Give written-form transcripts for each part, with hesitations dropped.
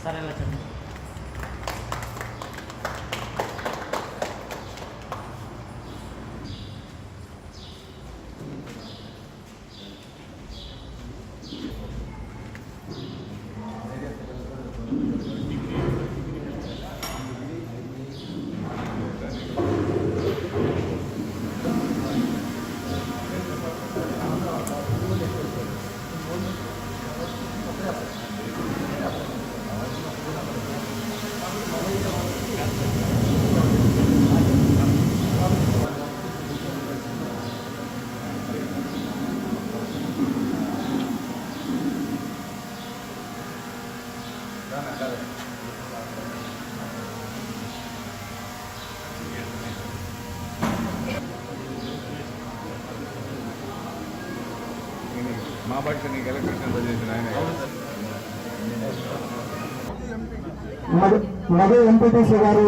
సరేనా చంద్ర మా పక్ష నీకు ఎలక్ట్రిషన్ చేసిన ఆయన మధు ఎంపీటీసీ గారు,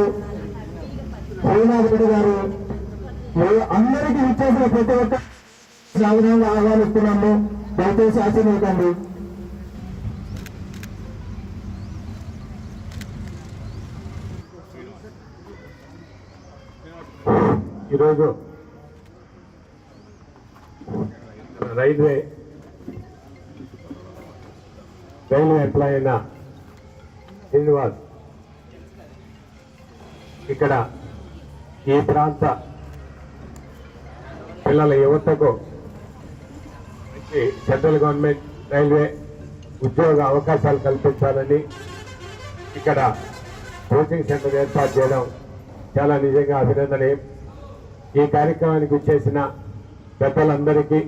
రఘునాథ్ రెడ్డి గారు, అందరికీ ఇచ్చేసిన ప్రతి ఒక్క సాధనంగా ఆహ్వానిస్తున్నాము. దయచేసి ఆశీర్వదించండి. ఈరోజు రైల్వే ఎంప్లాయ్ అయిన శ్రీనివాస్ ఇక్కడ ఈ ప్రాంత పిల్లల యువతకు సెంట్రల్ గవర్నమెంట్ రైల్వే ఉద్యోగ అవకాశాలు కల్పించాలని ఇక్కడ కోచింగ్ సెంటర్ ఏర్పాటు చేయడం చాలా నిజంగా అభినందనీయం. ఈ కార్యక్రమానికి వచ్చేసిన పెద్దలందరికీ,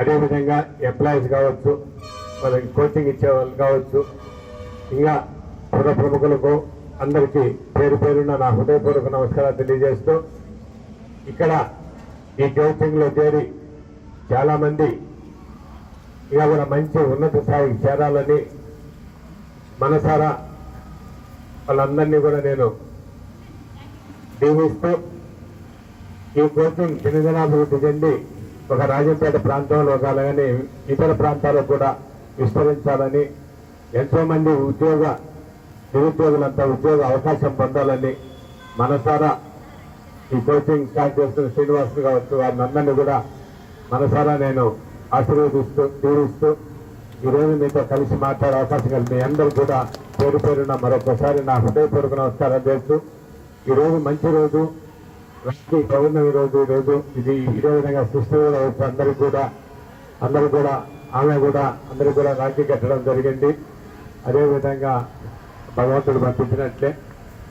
అదేవిధంగా ఎంప్లాయీస్ కావచ్చు, మనకి కోచింగ్ ఇచ్చే వాళ్ళు కావచ్చు, ఇంకా పుర ప్రముఖులకు అందరికీ పేరు పేరున నా హృదయపూర్వక నమస్కారాలు తెలియజేస్తూ, ఇక్కడ ఈ కోచింగ్లో చేరి చాలామంది ఇక కూడా మంచి ఉన్నత స్థాయికి చేరాలని మనసారా వాళ్ళందరినీ కూడా నేను దీవిస్తూ, ఈ కోచింగ్ దినదినాభివృద్ధి చెంది ఒక రాజంపేట ప్రాంతంలో కాదని ఇతర ప్రాంతాలకు కూడా విస్తరించాలని, ఎంతోమంది నిరుద్యోగులంతా ఉద్యోగ అవకాశం పొందాలని మనసారా ఈ కోచింగ్ స్టార్ట్ చేస్తున్న శ్రీనివాస్ కావచ్చు, వారిని అందరినీ కూడా మనసారా నేను ఆశీర్వదిస్తూ దీవిస్తూ ఈరోజు మీతో కలిసి మాట్లాడే అవకాశం కలిగి మీ అందరూ కూడా పేరు పేరున మరొకసారి నా హృదయపూర్వక నమస్కారం చేస్తూ, ఈరోజు మంచి రోజు, రాష్ట్రీయ పౌర్ణమి రోజు. ఈరోజు ఇది ఇదే విధంగా సృష్టి కూడా వచ్చి అందరూ కూడా ఆమె కూడా అందరూ కూడా రాఖీ కట్టడం జరిగింది. అదేవిధంగా భగవంతుడు పంపించినట్లే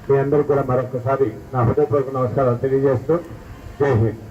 మీ అందరూ కూడా మరొకసారి నా హృదయపూర్వక నమస్కారాలు తెలియజేస్తూ జై హింద్.